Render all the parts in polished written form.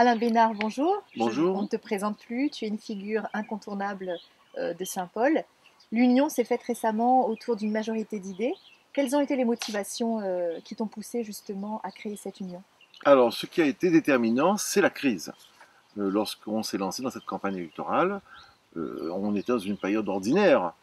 Alain Bénard, bonjour. On Bonjour. ne te présente plus, tu es une figure incontournable de Saint-Paul. L'Union s'est faite récemment autour d'une majorité d'idées. Quelles ont été les motivations qui t'ont poussé justement à créer cette union? Alors, ce qui a été déterminant, c'est la crise. Lorsqu'on s'est lancé dans cette campagne électorale, on était dans une période ordinaire.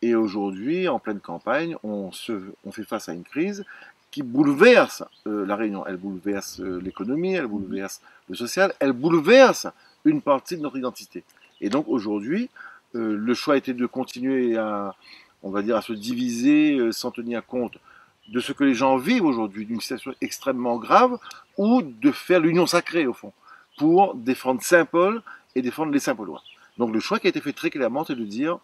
Et aujourd'hui, en pleine campagne, on fait face à une crise qui bouleverse la Réunion. Elle bouleverse l'économie, elle bouleverse le social, elle bouleverse une partie de notre identité. Et donc aujourd'hui, le choix était de continuer à, on va dire, à se diviser sans tenir compte de ce que les gens vivent aujourd'hui, d'une situation extrêmement grave, ou de faire l'union sacrée, au fond, pour défendre Saint-Paul et défendre les Saint-Paulois. Donc le choix qui a été fait très clairement, c'est de dire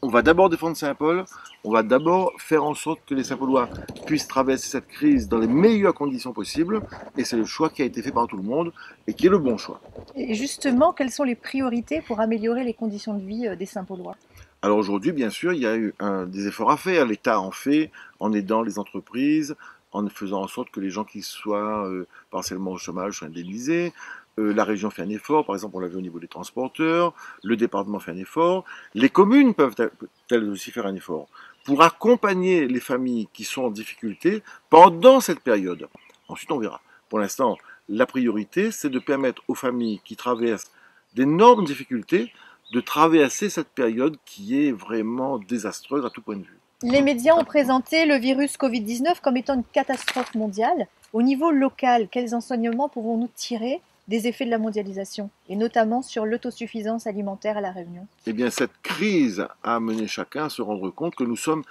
on va d'abord défendre Saint-Paul, on va d'abord faire en sorte que les Saint-Paulois puissent traverser cette crise dans les meilleures conditions possibles, et c'est le choix qui a été fait par tout le monde, et qui est le bon choix. Et justement, quelles sont les priorités pour améliorer les conditions de vie des Saint-Paulois? Alors aujourd'hui, bien sûr, il y a eu des efforts à faire. L'État en fait en aidant les entreprises, en faisant en sorte que les gens qui soient partiellement au chômage soient indemnisés. La région fait un effort, par exemple, on l'a vu au niveau des transporteurs. Le département fait un effort. Les communes peuvent elles aussi faire un effort pour accompagner les familles qui sont en difficulté pendant cette période. Ensuite, on verra. Pour l'instant, la priorité, c'est de permettre aux familles qui traversent d'énormes difficultés de traverser cette période qui est vraiment désastreuse à tout point de vue. Les médias ont présenté le virus Covid-19 comme étant une catastrophe mondiale. Au niveau local, quels enseignements pouvons-nous tirer des effets de la mondialisation, et notamment sur l'autosuffisance alimentaire à La Réunion? Eh bien, cette crise a amené chacun à se rendre compte que nous sommes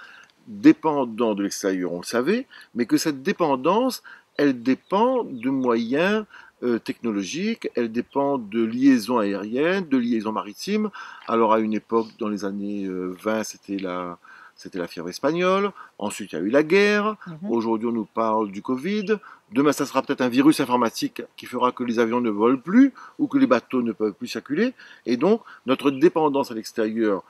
dépendants de l'extérieur, on le savait, mais que cette dépendance, elle dépend de moyens technologiques, elle dépend de liaisons aériennes, de liaisons maritimes. Alors à une époque, dans les années 20, c'était la fièvre espagnole. Ensuite, il y a eu la guerre. Aujourd'hui, on nous parle du Covid. Demain, ça sera peut-être un virus informatique qui fera que les avions ne volent plus ou que les bateaux ne peuvent plus circuler. Et donc, notre dépendance à l'extérieur,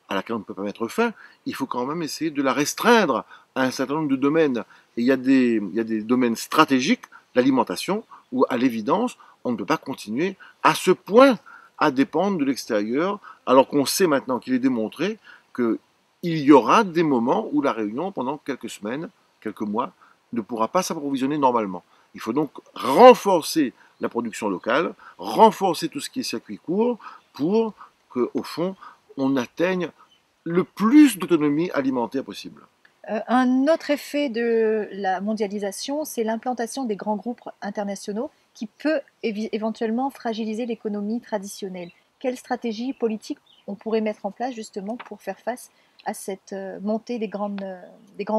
à laquelle on ne peut pas mettre fin, il faut quand même essayer de la restreindre à un certain nombre de domaines. Et il y a des domaines stratégiques, l'alimentation, où à l'évidence, on ne peut pas continuer à ce point à dépendre de l'extérieur, alors qu'on sait maintenant qu'il est démontré qu'il y aura des moments où la Réunion, pendant quelques semaines, quelques mois, ne pourra pas s'approvisionner normalement. Il faut donc renforcer la production locale, renforcer tout ce qui est circuit court, pour qu'au fond, on atteigne le plus d'autonomie alimentaire possible. Un autre effet de la mondialisation, c'est l'implantation des grands groupes internationaux qui peut éventuellement fragiliser l'économie traditionnelle. Quelle stratégie politique on pourrait mettre en place justement pour faire face à cette montée des grands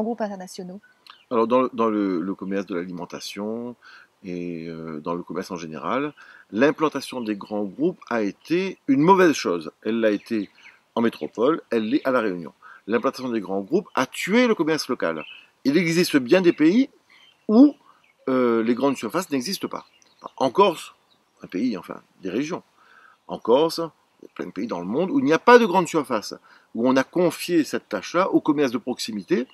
groupes internationaux? Alors dans le commerce de l'alimentation et dans le commerce en général, l'implantation des grands groupes a été une mauvaise chose. Elle l'a été en métropole, elle l'est à La Réunion. L'implantation des grands groupes a tué le commerce local. Il existe bien des pays où les grandes surfaces n'existent pas. En Corse, un pays, enfin des régions. En Corse, il y a plein de pays dans le monde où il n'y a pas de grandes surfaces, où on a confié cette tâche-là au commerce de proximité.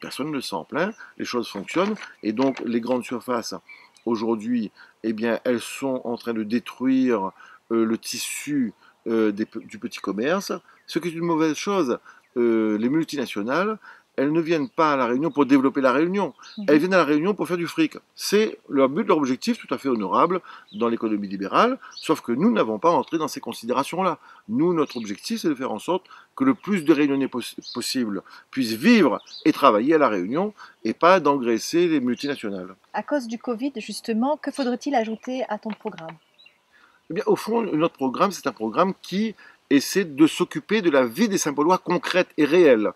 Personne ne s'en plaint, les choses fonctionnent, et donc les grandes surfaces, aujourd'hui, eh bien, elles sont en train de détruire le tissu du petit commerce, ce qui est une mauvaise chose. Les multinationales, elles ne viennent pas à La Réunion pour développer La Réunion, elles viennent à La Réunion pour faire du fric. C'est leur but, leur objectif, tout à fait honorable dans l'économie libérale, sauf que nous n'avons pas entré dans ces considérations-là. Nous, notre objectif, c'est de faire en sorte que le plus de Réunionnais possible puissent vivre et travailler à La Réunion, et pas d'engraisser les multinationales. À cause du Covid, justement, que faudrait-il ajouter à ton programme? Eh bien, au fond, notre programme, c'est un programme qui essaie de s'occuper de la vie des Saint-Paulois concrète et réelle.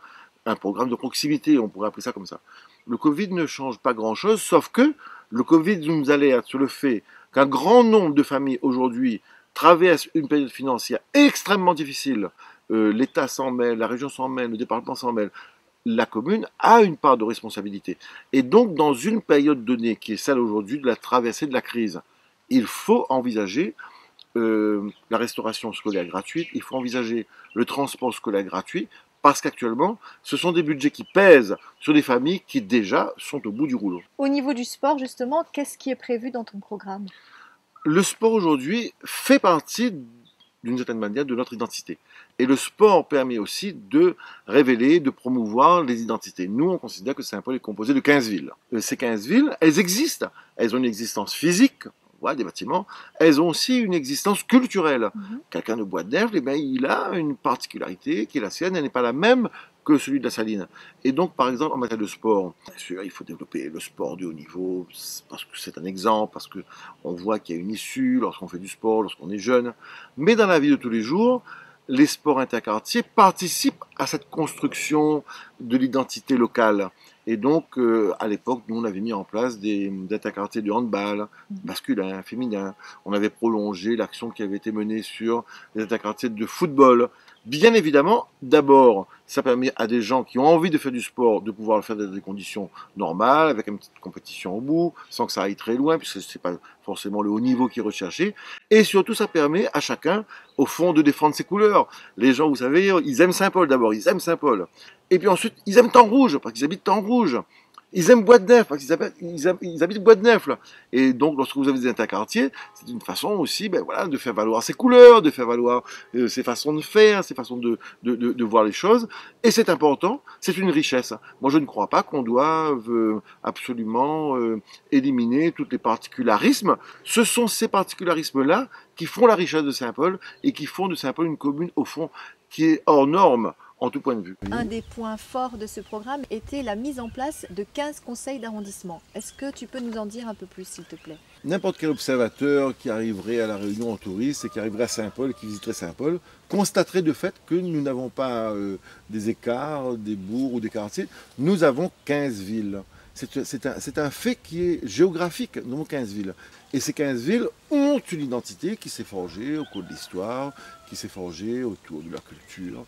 Un programme de proximité, on pourrait appeler ça comme ça. Le Covid ne change pas grand-chose, sauf que le Covid nous alerte sur le fait qu'un grand nombre de familles aujourd'hui traversent une période financière extrêmement difficile. L'État s'en mêle, la région s'en mêle, le département s'en mêle. La commune a une part de responsabilité. Et donc, dans une période donnée, qui est celle aujourd'hui de la traversée de la crise, il faut envisager la restauration scolaire gratuite, il faut envisager le transport scolaire gratuit, parce qu'actuellement, ce sont des budgets qui pèsent sur des familles qui déjà sont au bout du rouleau. Au niveau du sport, justement, qu'est-ce qui est prévu dans ton programme? Le sport aujourd'hui fait partie, d'une certaine manière, de notre identité. Et le sport permet aussi de révéler, de promouvoir les identités. Nous, on considère que Saint-Paul est composé de 15 villes. Ces 15 villes, elles existent. Elles ont une existence physique, voilà, des bâtiments. Elles ont aussi une existence culturelle. Quelqu'un de Bois-de-Nèfles, eh bien, il a une particularité qui est la sienne. Elle n'est pas la même que celui de la Saline. Et donc, par exemple, en matière de sport, bien sûr, il faut développer le sport de haut niveau, parce que c'est un exemple, parce qu'on voit qu'il y a une issue lorsqu'on fait du sport, lorsqu'on est jeune. Mais dans la vie de tous les jours, les sports interquartiers participent à cette construction de l'identité locale. Et donc, à l'époque, nous, on avait mis en place des interquartiers de handball, masculin, féminin. On avait prolongé l'action qui avait été menée sur les interquartiers de football. Bien évidemment, d'abord, ça permet à des gens qui ont envie de faire du sport de pouvoir le faire dans des conditions normales, avec une petite compétition au bout, sans que ça aille très loin, puisque ce n'est pas forcément le haut niveau qui est recherché. Et surtout, ça permet à chacun, au fond, de défendre ses couleurs. Les gens, vous savez, ils aiment Saint-Paul d'abord, ils aiment Saint-Paul. Et puis ensuite, ils aiment Temps-Rouge, parce qu'ils habitent Temps-Rouge. Ils aiment Bois-de-Nèfles, parce qu'ils habitent Bois-de-Nèfles. Et donc, lorsque vous avez des interquartiers, c'est une façon aussi, ben voilà, de faire valoir ses couleurs, de faire valoir ses façons de faire, ses façons de voir les choses. Et c'est important, c'est une richesse. Moi, je ne crois pas qu'on doive absolument éliminer tous les particularismes. Ce sont ces particularismes-là qui font la richesse de Saint-Paul et qui font de Saint-Paul une commune, au fond, qui est hors norme en tout point de vue. Un des points forts de ce programme était la mise en place de 15 conseils d'arrondissement. Est-ce que tu peux nous en dire un peu plus, s'il te plaît? N'importe quel observateur qui arriverait à la Réunion en touriste et qui arriverait à Saint-Paul, qui visiterait Saint-Paul, constaterait de fait que nous n'avons pas des écarts, des bourgs ou des quartiers. Nous avons 15 villes. C'est un fait qui est géographique, nous avons 15 villes. Et ces 15 villes ont une identité qui s'est forgée au cours de l'histoire, qui s'est forgée autour de leur culture.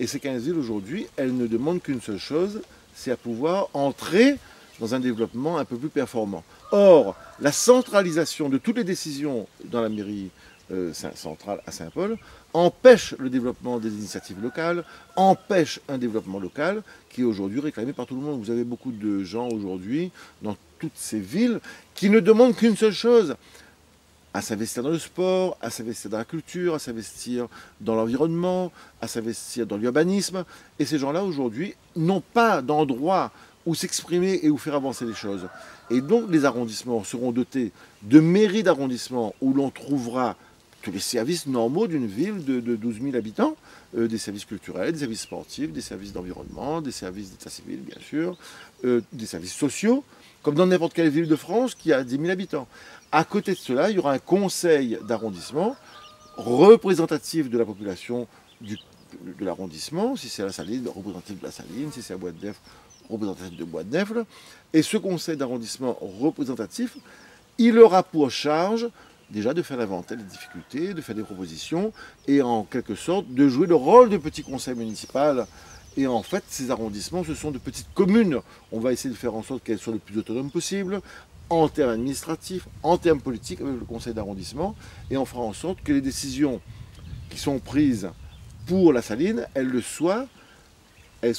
Et ces 15 villes aujourd'hui, elles ne demandent qu'une seule chose, c'est à pouvoir entrer dans un développement un peu plus performant. Or, la centralisation de toutes les décisions dans la mairie centrale à Saint-Paul empêche le développement des initiatives locales, empêche un développement local qui est aujourd'hui réclamé par tout le monde. Vous avez beaucoup de gens aujourd'hui dans toutes ces villes qui ne demandent qu'une seule chose, à s'investir dans le sport, à s'investir dans la culture, à s'investir dans l'environnement, à s'investir dans l'urbanisme. Et ces gens-là, aujourd'hui, n'ont pas d'endroit où s'exprimer et où faire avancer les choses. Et donc, les arrondissements seront dotés de mairies d'arrondissement où l'on trouvera tous les services normaux d'une ville de 12 000 habitants, des services culturels, des services sportifs, des services d'environnement, des services d'état civil, bien sûr, des services sociaux, comme dans n'importe quelle ville de France qui a 10 000 habitants. À côté de cela, il y aura un conseil d'arrondissement représentatif de la population de l'arrondissement, si c'est à la Saline, représentatif de la Saline, si c'est à Bois-de-Nèfles, représentatif de Bois-de-Nèfles. Et ce conseil d'arrondissement représentatif, il aura pour charge déjà de faire l'inventaire des difficultés, de faire des propositions et en quelque sorte de jouer le rôle de petit conseil municipal. Et en fait, ces arrondissements, ce sont de petites communes. On va essayer de faire en sorte qu'elles soient le plus autonomes possible, en termes administratifs, en termes politiques, avec le conseil d'arrondissement. Et on fera en sorte que les décisions qui sont prises pour la Saline, elles soient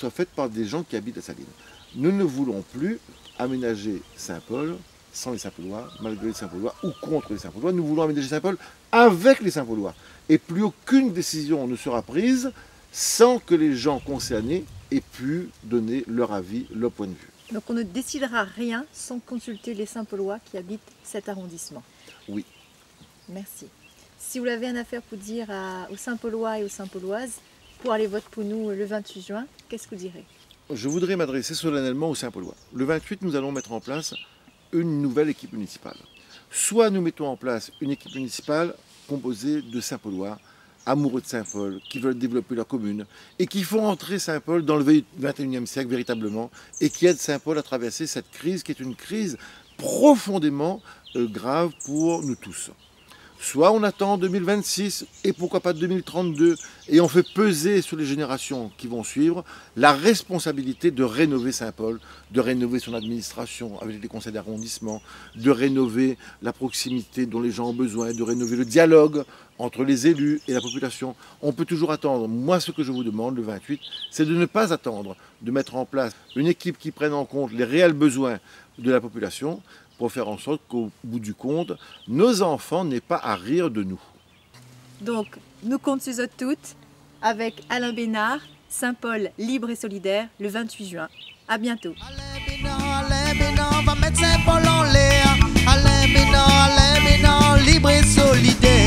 faites par des gens qui habitent la Saline. Nous ne voulons plus aménager Saint-Paul sans les Saint-Paulois, malgré les Saint-Paulois ou contre les Saint-Paulois. Nous voulons aménager Saint-Paul avec les Saint-Paulois. Et plus aucune décision ne sera prise sans que les gens concernés aient pu donner leur avis, leur point de vue. Donc on ne décidera rien sans consulter les Saint-Paulois qui habitent cet arrondissement. Oui. Merci. Si vous avez une affaire pour dire aux Saint-Paulois et aux Saint-Pauloises, pour aller voter pour nous le 28 juin, qu'est-ce que vous direz? Je voudrais m'adresser solennellement aux Saint-Paulois. Le 28, nous allons mettre en place une nouvelle équipe municipale. Soit nous mettons en place une équipe municipale composée de Saint-Paulois, amoureux de Saint-Paul, qui veulent développer leur commune et qui font entrer Saint-Paul dans le 21e siècle véritablement et qui aident Saint-Paul à traverser cette crise qui est une crise profondément grave pour nous tous. Soit on attend 2026 et pourquoi pas 2032 et on fait peser sur les générations qui vont suivre la responsabilité de rénover Saint-Paul, de rénover son administration avec les conseils d'arrondissement, de rénover la proximité dont les gens ont besoin, de rénover le dialogue entre les élus et la population. On peut toujours attendre. Moi, ce que je vous demande le 28, c'est de ne pas attendre, de mettre en place une équipe qui prenne en compte les réels besoins de la population, pour faire en sorte qu'au bout du compte, nos enfants n'aient pas à rire de nous. Donc, nous comptons sur eux toutes avec Alain Bénard, Saint-Paul libre et solidaire, le 28 juin. À bientôt. Alain Bénard va mettre Saint-Paul en l'air. Alain Bénard libre et solidaire.